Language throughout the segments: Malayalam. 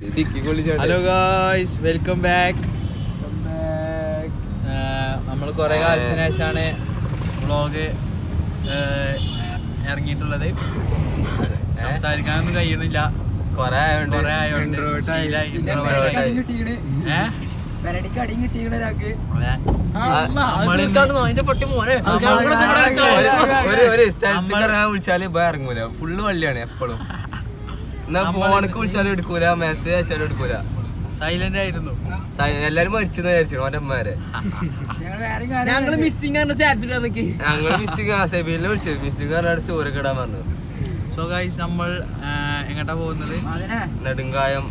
Hello guys, welcome back. നമ്മൾ കുറെ കാലത്തിന് ശേഷമാണ് വ്ളോഗ് ഇറങ്ങിയിട്ടുള്ളത്. സംസാരിക്കാനൊന്നും കഴിയുന്നില്ല, കുറെ ആയോണ്ട് വിളിച്ചാല് ഇറങ്ങൂല, ഫുള്ള് വള്ളിയാണ് എപ്പോഴും. ഫോണൊക്കെ വിളിച്ചാലും എടുക്കൂല, മെസ്സേജ് അയച്ചാലും എടുക്കൂല, സൈലന്റ് ആയിരുന്നു. എല്ലാരും മരിച്ചെന്ന് വിചാരിച്ചു ഓന്റെ അമ്മമാരെ. ഞങ്ങള് മിസ്സിംഗ് സെബീലിനെ വിളിച്ചത്, മിസ്സിംഗ് പറഞ്ഞാൽ സ്റ്റോറൊക്കെ ഇടാൻ പറഞ്ഞു. സോ ഗൈസ്, നമ്മൾ എങ്ങോട്ടാ പോകുന്നത്? നെടുങ്കായം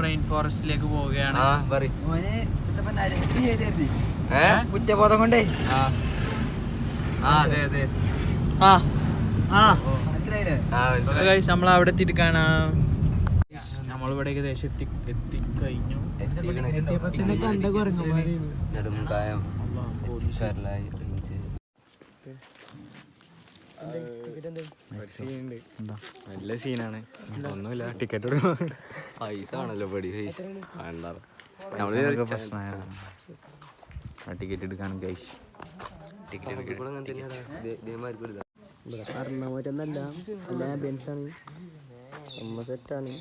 റെയിൻ ഫോറസ്റ്റിലേക്ക് പോവുകയാണ്. കുറ്റബോധം കൊണ്ടേ അതെ അതെ ഗൈസ്, നമ്മൾ അവിടെ എത്തിയിട്ട് കാണാം. നമ്മളിവിടെ ഏകദേശം എത്തിക്കഴിഞ്ഞു. നെടുങ്കായം നല്ല സീനാണ്. ഒന്നുമില്ല, ടിക്കറ്റ് പൈസ ആണല്ലോ പടി. പൈസ ടിക്കറ്റ് എടുക്കാനും ഗൈസ്. പറഞ്ഞ അല്ല ബെൻസാണ്, നമ്മ സെറ്റാണ്.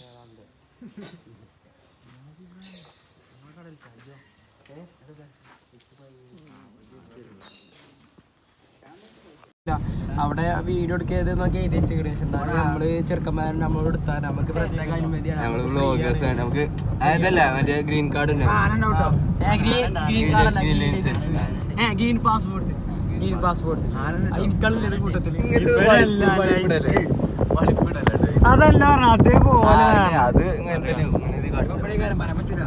അവിടെ വീഡിയോ എടുക്കരുത് നോക്കി എഴുതി വെച്ച് നമ്മള് ചെറുക്കന്മാരെ നമ്മളോട് എടുത്താൽ നമുക്ക് പ്രത്യേക അനുമതിയാണ്. നമുക്ക് അതല്ല മറ്റേ ഗ്രീൻ കാർഡ് ഗ്രീൻ പാസ്പോർട്ട് കൂട്ടത്തില് അതല്ല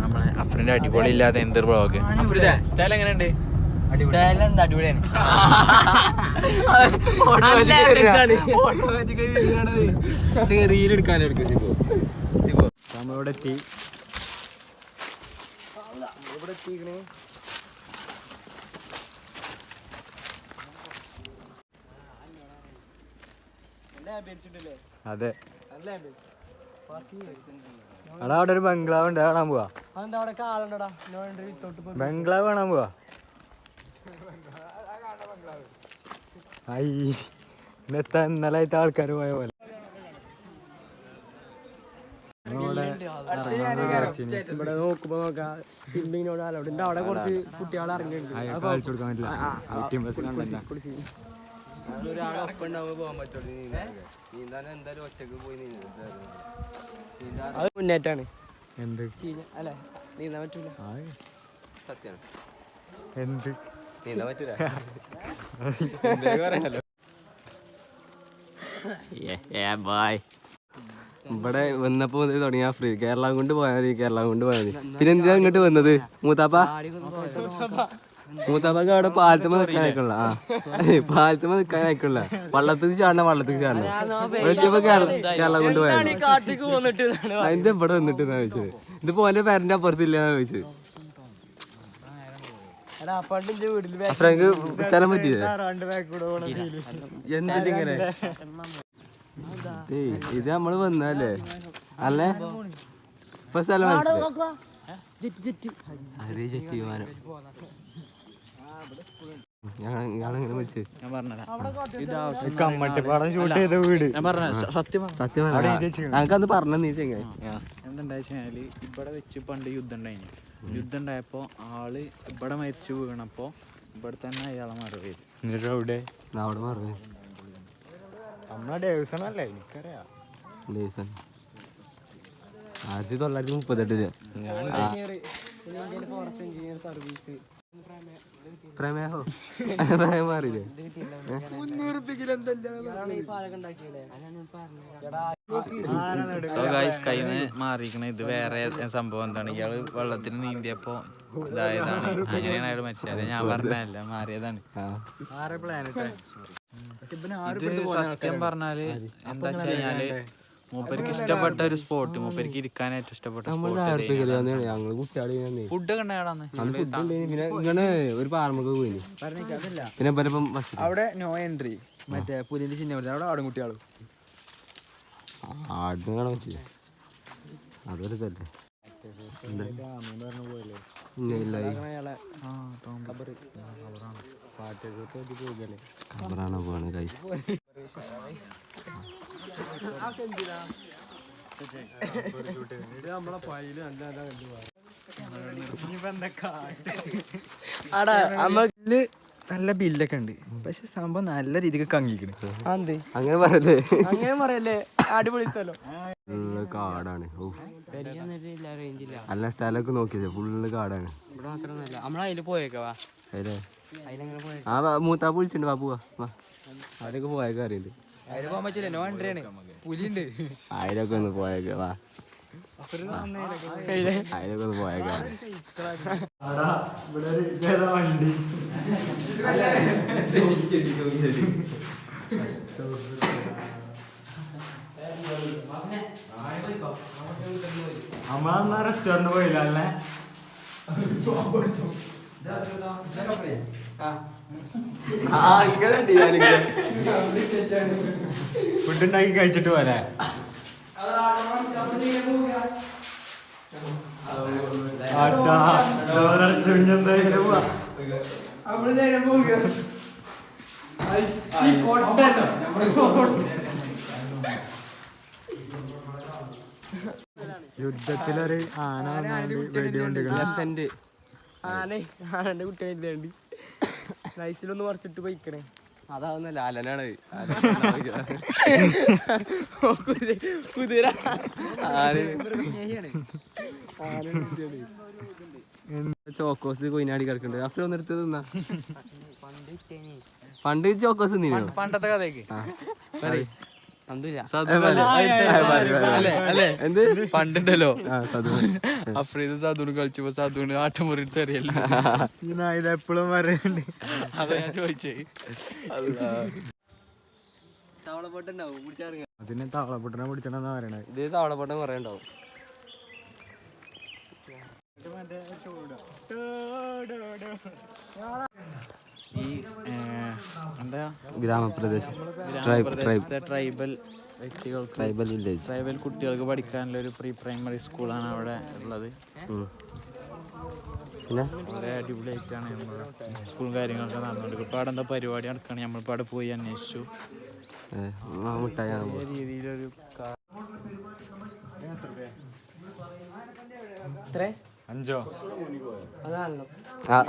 നമ്മളെ അഫ്രിന്റെ അടിപൊളി ഇല്ലാതെ എന്തൊരു ബ്ലോഗ്. അഫ്രിദ, സ്ഥലം എങ്ങനെയുണ്ട്? എന്താ അടിപൊളിയാണ്. നമ്മളിവിടെ എത്തി. അതെ, അവിടെ ഒരു ബംഗ്ലാവ് ഉണ്ട്, കാണാൻ പോവാ. ബംഗ്ലാവ് കാണാൻ പോവാ. ഇന്നലെ ആയിട്ട് ആൾക്കാർ പോയ പോലെ. ഇവിടെ നോക്കുമ്പോ നോക്കാം സ്വിമ്മിങ്ങിനോട് അലൗഡ്. അവിടെ കുറച്ച് കുട്ടികൾ ഇറങ്ങിയിട്ടുണ്ട്. കളിച്ചു കൊടുക്കാൻ പറ്റില്ല. അത് മുന്നേറ്റാണ്. എന്ത് അല്ലെ, നീന്താൻ പറ്റൂല. സത്യാണ്. എന്ത് നീന്താൻ പറ്റൂല. ഇവിടെ വന്നപ്പോ തുടങ്ങിയ ഫ്രീ കേരളം കൊണ്ട് പോയാൽ പിന്നെ എന്തിനാ ഇങ്ങോട്ട് വന്നത്? മൂത്താപ്പക്ക് അവിടെ പാലത്തുമ്പോ നിൽക്കാൻ അയക്കണില്ല. പാലത്തുമ്പോ നിൽക്കാൻ അയക്കണില്ല. വള്ളത്തിൽ ചാടണം. കേരളം കൊണ്ട് പോയാൽ അതിന്റെ ഇവിടെ വന്നിട്ട് ചോദിച്ചത്. ഇതിപ്പോ ഓന്റെ പേരന്റെ അപ്പുറത്തില്ല ചോദിച്ചത്. ഫ്രങ്ക് സ്ഥലം പറ്റിയത് എന്തിങ്ങനെ? ഇത് നമ്മള് വന്നല്ലേ അല്ലേ? ഇപ്പൊ സ്ഥലം വിമാനം ഞാനങ്ങനെ വിളിച്ചു. ഞങ്ങക്കന്ന് പറഞ്ഞ നീ ചെങ്ങ എന്തുണ്ടാച്ചാല് ഇവിടെ വെച്ച് പണ്ട് യുദ്ധം ഉണ്ടായിരുന്നു. യുദ്ധം ഉണ്ടായപ്പോ ആള് ഇവിടെ മരിച്ചു വീണപ്പോ ഇവിടെ തന്നെ അയാളെ മറവ് അവിടെ മറവ്. നമ്മളെ ഡേവ്സൺ അല്ലേ? എനിക്കറിയാം. 1938 പ്രമേഹോ മാറിയില്ലേ? സോ ഗൈസ്, കയ്യിന്ന് മാറിയിരിക്കണ ഇത് വേറെ സംഭവം. എന്താണ്, ഇയാള് വെള്ളത്തിന് നീന്തിയപ്പോ ഇതായതാണ്. അങ്ങനെയാണ് അയാൾ മരിച്ചത്. ഞാൻ പറഞ്ഞല്ല, മാറിയതാണ്. ഇത് സത്യം പറഞ്ഞാല് എന്താ വെച്ച് കഴിഞ്ഞാല് മൂപ്പർക്ക് ഇഷ്ടപ്പെട്ട ഒരു സ്പോട്ട്, മൂപ്പർക്ക് ഇരിക്കാനായിട്ട് ഇഷ്ടപ്പെട്ട സ്പോട്ട്. ഫുഡ് ഒക്കെ പിന്നെ ഇങ്ങനെ ഒരു പാറമൊക്കെ പോയി. പിന്നെ അവിടെ നോ എൻട്രി, മറ്റേ പുലിന്റെ ചിഹ്നം അവിടെ ആടും കുട്ടികളും ആടിനെ കാണാൻ പറ്റില്ല. അതൊരു ഇതല്ലേ ഖബറാണ് പോവാണ് ഗൈസ്. നല്ല ബില്ലൊക്കെ ഉണ്ട്, പക്ഷെ സംഭവം നല്ല രീതിക്ക് കങ്ങിക്കണ്. അങ്ങനെ പറയല്ലേ, അങ്ങനെ പറയല്ലേ, അടിപൊളി സ്ഥലം. ഫുള്ള് കാടാണ്. അല്ല സ്ഥലമൊക്കെ നോക്കിയത് ഫുള്ള് കാടാണ്. നമ്മളതില് പോയേക്കവാ. അതിലെ ആ മൂത്താ വിളിച്ചിട്ടുണ്ട്, വാ പോവാ വാ. അതിലൊക്കെ പോയേക്കാ അറിയില്ല. അതിന് പോകാൻ പറ്റില്ല, നോ എൻട്രി ആണ്, പുലിയുണ്ട്. അതിലൊക്കെ ഒന്ന് പോയേക്ക വാ, അതിലൊക്കെ ഒന്ന് പോയേക്കാ. നമ്മളന്നാ റെസ്റ്റോറന്റ് പോയില്ല അല്ലേ? ഫുഡ് ഉണ്ടാക്കി കഴിച്ചിട്ട് പോലെ യുദ്ധത്തിലൊരു ആന വെടികൊണ്ട് ആനന്റെ കുട്ടികളെ നൈസിലൊന്ന് മറിച്ചിട്ട് പോയിക്കണേ. അതാവുന്ന ലാലനാണ്. കുതിര ചോക്കോസ് കൊയിനാടി കിടക്കുന്നുണ്ട്. അഫ്ര ഒന്നെടുത്ത് തിന്നാ. പണ്ട് ചോക്കോസ് തിന്നോ? പണ്ടത്തെ കഥയൊക്കെ പണ്ടുണ്ടല്ലോ അഫ്രീദ് സദൂണ് കളിച്ചപ്പോ സദൂണ് ആട്ടുമുറി തെറിയല്ലോ. ഇതെപ്പോഴും പറയുന്നുണ്ട്. അതാ ഞാൻ ചോദിച്ചേ. അതിന് തവളപ്പൊട്ടനെ പിടിച്ചണെന്നാ പറയണത്. ഇത് തവളപ്പൊട്ടൻ കുറെ ഉണ്ടാവും. ഈ എന്താ ഗ്രാമപ്രദേശം, ട്രൈബൽ വ്യക്തികൾക്ക്, ട്രൈബൽ വില്ലേജ്, ട്രൈബൽ കുട്ടികൾക്ക് പഠിക്കാനുള്ള ഒരു പ്രീ പ്രൈമറി സ്കൂളാണ് അവിടെ ഉള്ളത്. പിന്നെ വളരെ അടിപൊളിയായിട്ടാണ് നമ്മൾ സ്കൂളും കാര്യങ്ങളൊക്കെ നടന്നുകൊണ്ട്. ഇപ്പോൾ അവിടെ എന്താ പരിപാടി നടക്കുകയാണ്, നമ്മളിപ്പോൾ അവിടെ പോയി അന്വേഷിച്ചു. രീതിയിലൊരു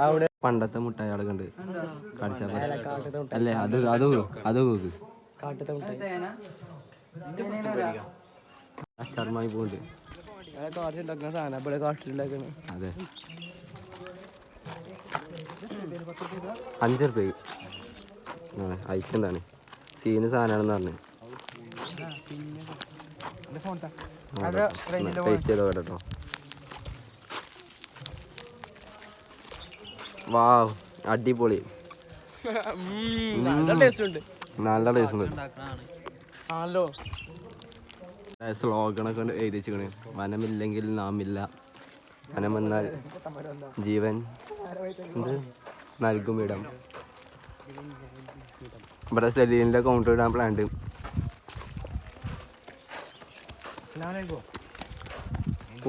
അവിടെ പണ്ടത്തെ മുട്ടായികളൊക്കെ ഉണ്ട്. കടിച്ചാൽ അല്ലേ അത് അത് നോക്ക് അച്ചാറുമായി പോണ്ട്. അതെ 5 റുപ്യ ഐറ്റം എന്താണ് സീന് സാധനമാണെന്ന് പറഞ്ഞു. ടേസ്റ്റ് ചെയ്തോ കേട്ടോ. വാവ് അടിപൊളി, നല്ല ടേസ്റ്റ് ഉണ്ട്. സ്ലോഗണൊക്കെ എഴുതി വെച്ചിക്കണ്. വനമില്ലെങ്കിൽ നാമില്ല, വനം എന്നാൽ ജീവൻ എന്ത് നൽകും ഇടം. ഇവിടെ സെലീനിന്റെ കൗണ്ടർ ഇടാൻ പ്ലാൻ ഉണ്ട്.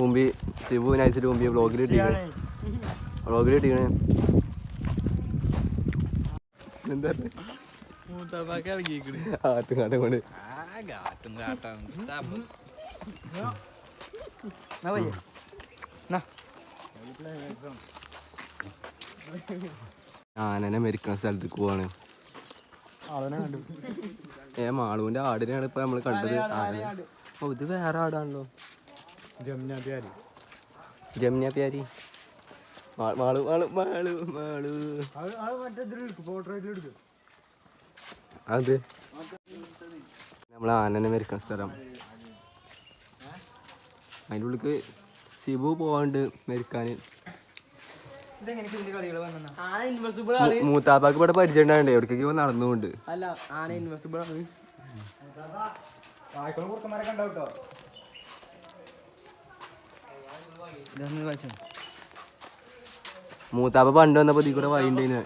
ഊമ്പി ശിവു നൈസിൽ ഊമ്പി വ്ളോഗിൽ ഇട്ടിക്കണേ. എന്താ ആട്ടും കൊണ്ട് ആനനെ മരിക്കുന്ന സ്ഥലത്തേക്ക് പോവാണ്. മാളുവിന്റെ ആടിനെയാണ് ഇപ്പൊ നമ്മള് കണ്ടത്. ഓ ഇത് വേറെ ആടാണല്ലോ, ജമുന പ്യാരി. മാളു മാളു മാളു മാളു അത് നമ്മളെ ആനനെ മരിക്കുന്ന സ്ഥലം. അതിൻ്റെ ഉള്ളിക്ക് ശിവു പോവാണ്ട് മരിക്കാന്. മൂത്താപ്പാക്ക് ഇവിടെ പരിചയമുണ്ടാകണ്ടേ, എവിടേക്ക് നടന്നുകൊണ്ട്. അല്ല ആന ഇൻവെസിബിൾ ആണ്. മൂത്താപ്പ പണ്ട് വന്നപ്പോ ഇതിൽ കൂടെ വൈണ്ടേന്,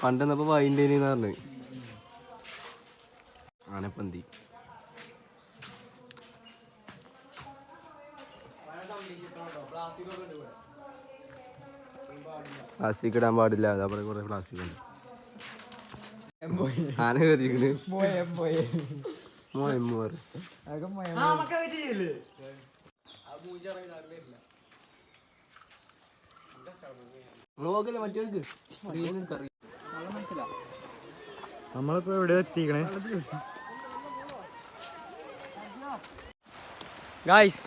പണ്ട് വന്നപ്പോ വൈണ്ടേന് പറഞ്ഞു. ആനപ്പന്തി പ്ലാസ്റ്റിക് ഇടാൻ പാടില്ല. അതേപോലെ കുറെ പ്ലാസ്റ്റിക് ഉണ്ട്. ആന കയറിയിരിക്കണ്. നമ്മളിപ്പോ എവിടെ എത്തിക്കണേ ഗായ്സ്?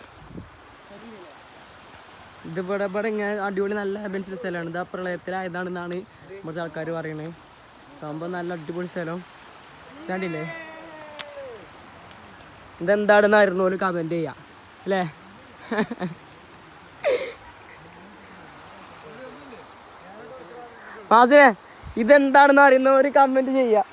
ഇതിവിടെ ഇങ്ങനെ അടിപൊളി നല്ല ആംബിയൻസുള്ള സ്ഥലമാണ്. ഇത് പ്രളയത്തിലായതാണെന്നാണ് ഇവിടുത്തെ ആൾക്കാർ പറയണത്. സംഭവം നല്ല അടിപൊളി സ്ഥലം കണ്ടില്ലേ? ഇതെന്താണെന്നായിരുന്നു ഒരു കമൻറ്റ് ചെയ്യാം അല്ലേ? മാസിനെ ഇതെന്താണെന്ന് അറിയുന്ന ഒരു കമൻറ്റ് ചെയ്യാം.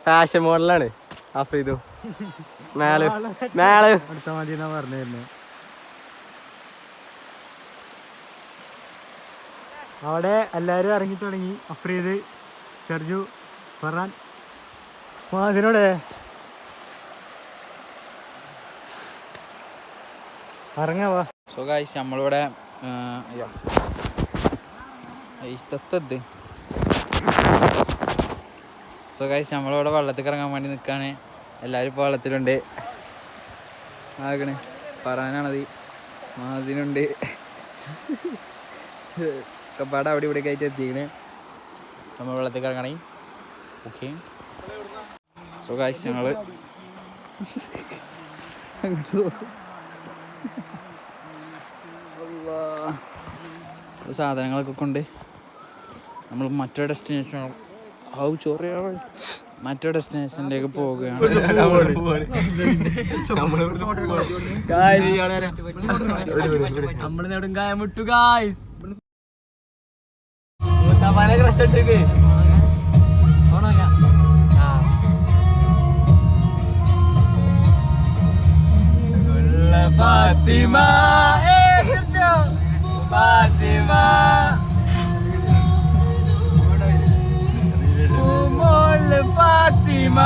ഫാഷൻ മോഡലാണ് അഫ്രീദു. മേലെ അടുത്ത മതി എന്നാ പറഞ്ഞിരുന്നു. അവിടെ എല്ലാവരും ഇറങ്ങി തുടങ്ങി. അഫ്രീദ്, ഷർജു, ഫർഹാൻ, മാസിനോടെ ഇറങ്ങാവാ. സോ ഗൈസ് നമ്മളിവിടെ ഇഷ്ടത്തത് സോ ഗൈസ് നമ്മളിവിടെ വെള്ളത്തിൽ ഇറങ്ങാൻ വേണ്ടി നിൽക്കുകയാണ്. എല്ലാവരും ഇപ്പോൾ വെള്ളത്തിലുണ്ട്. ആകണേ പറയാനാണത്. മാസിനുണ്ട് കപ്പാട് അവിടെ ഇവിടെ ആയിട്ട് എത്തിക്കണേ. നമ്മൾ വെള്ളത്തിൽ ഇറങ്ങണേ. ഓക്കെ സോ ഗൈസ് ഞങ്ങൾ സാധനങ്ങളൊക്കെ കൊണ്ട് നമ്മൾ മറ്റൊരു ഡെസ്റ്റിനേഷൻ മറ്റൊരു ഡെസ്റ്റിനേഷനിലേക്ക് പോവുകയാണ്. നമ്മള് നെടുങ്കായം വിട്ടു ഗായ്സ്. ഫാത്തിമ ഫാത്തിമ ഫാത്തിമ